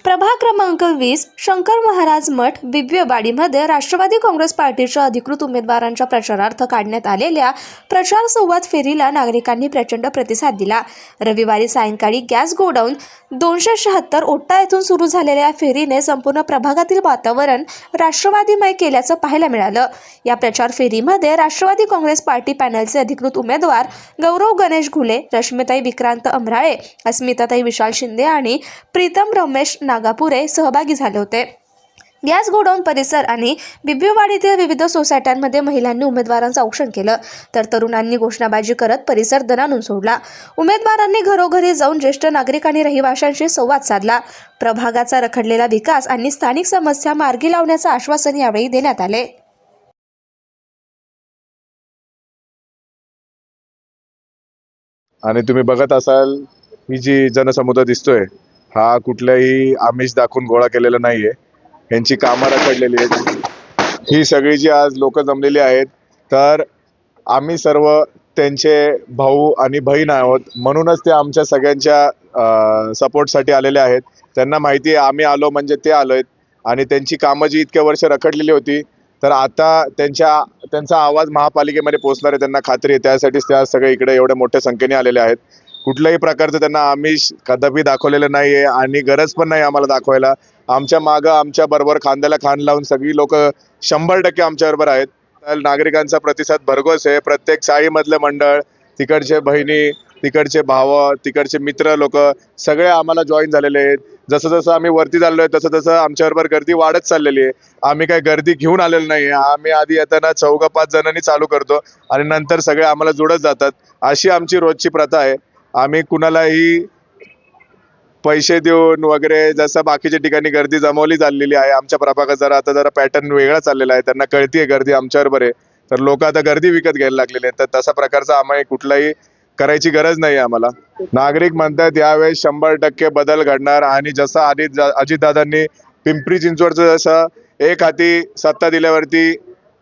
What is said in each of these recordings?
प्रभाग क्रमांक 20 शंकर महाराज मठ बिब्वेवाडीमध्ये राष्ट्रवादी काँग्रेस पार्टीच्या अधिकृत उमेदवारांच्या प्रचारार्थ काढण्यात आलेल्या प्रचार संवाद फेरीला नागरिकांनी प्रचंड प्रतिसाद दिला। रविवारी सायंकाळी गॅस गोडाऊन 276 ओट्टा येथून सुरू झालेल्या फेरीने संपूर्ण प्रभागातील वातावरण राष्ट्रवादीमय केल्याचं पाहायला मिळालं। या प्रचार फेरीमध्ये राष्ट्रवादी काँग्रेस पार्टी पॅनलचे अधिकृत उमेदवार गौरव गणेश घुले, रश्मिताई विक्रांत अमराळे, अस्मिताताई विशाल शिंदे आणि प्रीतम रमेश नागापुरे सहभागी झाले होते। गॅस गोडाऊन परिसर आणि बिब्वेवाडीतील विविध सोसायट्यांमध्ये महिलांनी उमेदवारांचं औक्षण केलं, तर तरुणांनी घोषणाबाजी करत परिसर दणाणून सोडला। उमेदवारांनी घरोघरी जाऊन ज्येष्ठ नागरिक आणि रहिवाशांशी संवाद साधला। प्रभागाचा रखडलेला विकास आणि स्थानिक समस्या मार्गी लावण्याचं आश्वासन यावेळी देण्यात आले। आणि तुम्ही बघत असाल ही जी जनसमुदाय दिसतोय हा कुठल्याही आमिष दाखवून गोळा केलेला नाहीये। यांची कामं रखडलेली आहेत। ही सगळी जी आज लोक जमलेली आहेत तर आम्ही सर्व त्यांचे भाऊ आणि बहीण आहोत, म्हणूनच ते आमच्या सगळ्यांच्या सपोर्टसाठी आलेले आहेत। त्यांना माहिती आहे आम्ही आलो म्हणजे ते आलोय आणि त्यांची कामं जी इतक्या वर्ष रखडलेली होती तर आता त्यांचा आवाज महापालिकेमध्ये पोहोचणार आहे, त्यांना खात्री आहे। त्यासाठीच त्या सगळे इकडे एवढ्या मोठ्या संख्येने आलेले आहेत। कुठल्याही प्रकारचं त्यांना आमिष कदापि दाखवलेलं नाहीये आणि गरज पण नाही आम्हाला दाखवायला। आमच्या मागं आमच्या बरोबर खांद्याला खांद लावून सगळी लोक 100% आमच्या बरोबर आहेत। नागरिकांचा प्रतिसाद भरघोस आहे। प्रत्येक चाळीमधले मंडळ, तिकडचे बहिणी, तिकडचे भाव, तिकडचे मित्र लोक सगळे आम्हाला जॉईन झालेले आहेत। जसं जसं आम्ही वरती चाललोय तसं तसं आमच्याबरोबर गर्दी वाढत चाललेली आहे। आम्ही काही गर्दी घेऊन आलेलो नाही। आम्ही आधी येताना 4-5 जणांनी चालू करतो आणि नंतर सगळे आम्हाला जोडत जातात। अशी आमची रोजची प्रथा आहे। आम्ही कुणालाही पैसे देऊन वगैरे जसं बाकीच्या ठिकाणी गर्दी जमवली चाललेली आहे, आमच्या प्रभागात जरा पॅटर्न वेगळा चाललेला आहे। त्यांना कळतीये गर्दी आमच्याबरोबर आहे तर लोक आता गर्दी विकत घ्यायला लागलेले आहेत। तर तसा प्रकारचा आम्ही कुठलाही करायची गरज नाही आम्हाला। नागरिक म्हणतात यावेळेस 100% बदल घडणार आणि जसं अजितदादांनी पिंपरी चिंचवडचं जसं एक हाती सत्ता दिल्यावरती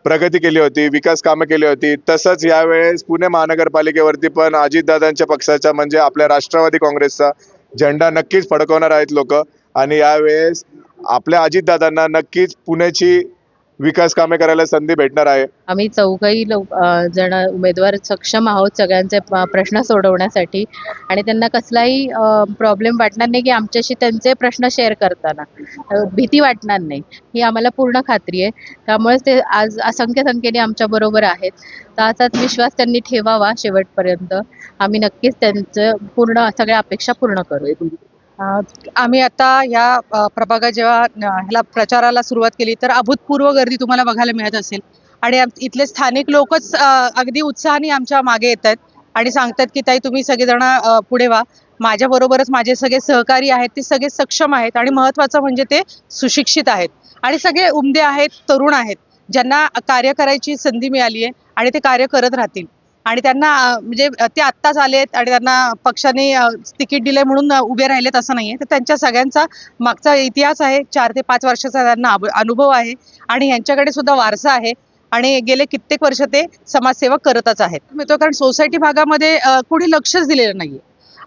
प्रगती केली होती, विकास कामं केली होती, तसंच यावेळेस पुणे महानगरपालिकेवरती पण अजितदादांच्या पक्षाचा म्हणजे आपल्या राष्ट्रवादी काँग्रेसचा झेंडा नक्कीच फडकवणार आहेत लोक। आणि यावेळेस आपल्या अजितदादांना नक्कीच पुण्याची विकास कामे करायला संधी भेटणार आहे। आम्ही चौघही जण उमेदवार सक्षम आहोत सगळ्यांचे प्रश्न सोडवण्यासाठी आणि त्यांना कसलाही प्रॉब्लेम वाटणार नाही की आमच्याशी त्यांचे प्रश्न शेअर करताना भीती वाटणार नाही, ही आम्हाला पूर्ण खात्री आहे। त्यामुळे ते आज असंख्य संख्येने आमच्या बरोबर आहेत। तर असाच विश्वास त्यांनी ठेवावा शेवटपर्यंत। आम्ही नक्कीच त्यांचं पूर्ण सगळ्या अपेक्षा पूर्ण करू। आम्ही आता या प्रभागात जेव्हा ह्याला प्रचाराला सुरुवात केली तर अभूतपूर्व गर्दी तुम्हाला बघायला मिळत असेल आणि इथले स्थानिक लोकच अगदी उत्साहाने आमच्या मागे येत आहेत आणि सांगतात की ताई तुम्ही सगळेजण पुढे व्हा। माझ्याबरोबरच माझे सगळे सहकारी आहेत, ते सगळे सक्षम आहेत आणि महत्त्वाचं म्हणजे ते सुशिक्षित आहेत आणि सगळे उमदे आहेत, तरुण आहेत, ज्यांना कार्य करायची संधी मिळाली आहे आणि ते कार्य करत राहतील। आणि त्यांना म्हणजे ते आत्ताच आलेत आणि त्यांना पक्षाने तिकीट दिले म्हणून उभे राहिलेत असं नाहीये। तर त्यांच्या सगळ्यांचा मागचा इतिहास आहे, 4 ते 5 वर्षाचा त्यांना अनुभव आहे आणि यांच्याकडे सुद्धा वारसा आहे आणि गेले कित्येक वर्ष ते समाजसेवा करतच आहेत। कारण सोसायटी भागामध्ये कोणी लक्षच दिलेलं नाहीये।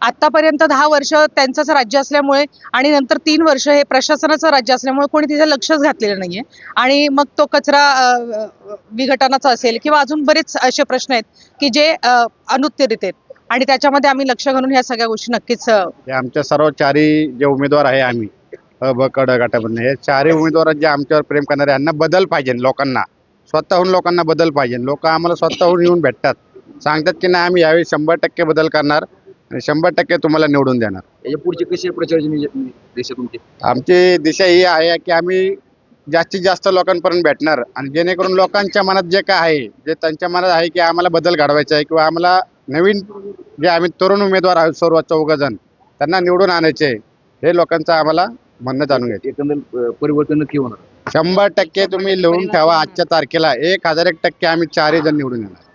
आतापर्यंत 10 वर्ष त्यांचंच राज्य असल्यामुळे आणि नंतर 3 वर्ष हे प्रशासनाचं राज्य असल्यामुळे कोणी तिथे लक्षच घातलेलं नाहीये आणि मग तो कचरा विघटनाचा असेल किंवा अजून बरेच असे प्रश्न आहेत की जे अनुत्तरित आहेत आणि त्याच्यामध्ये आम्ही लक्ष घालून ह्या सगळ्या गोष्टी नक्कीच आमच्या सर्व 4ही जे उमेदवार आहे आम्ही गटामधून हे 4ही उमेदवार जे आमच्यावर प्रेम करणारे, यांना बदल पाहिजे। लोकांना स्वतःहून लोकांना बदल पाहिजे। लोक आम्हाला स्वतःहून येऊन भेटतात, सांगतात की नाही आम्ही यावेळी 100% बदल करणार आणि 100% तुम्हाला निवडून देणार। याच्या पुढची कशी प्रचाराची दिशा तुमची? आमची दिशा ही आहे की आम्ही जास्तीत जास्त लोकांपर्यंत भेटणार आणि जेणेकरून लोकांच्या मनात जे काय आहे, जे त्यांच्या मनात आहे की आम्हाला बदल घडवायचा आहे किंवा आम्हाला नवीन जे आम्ही तरुण उमेदवार आहोत सर्व 4 जण त्यांना निवडून आणायचे, हे लोकांचं आम्हाला म्हणणं जाणून घ्यायचं। एकंदर परिवर्तन नक्की होणार। 100% तुम्ही लिहून ठेवा आजच्या तारखेला 1001% आम्ही 4ही जण निवडून येणार।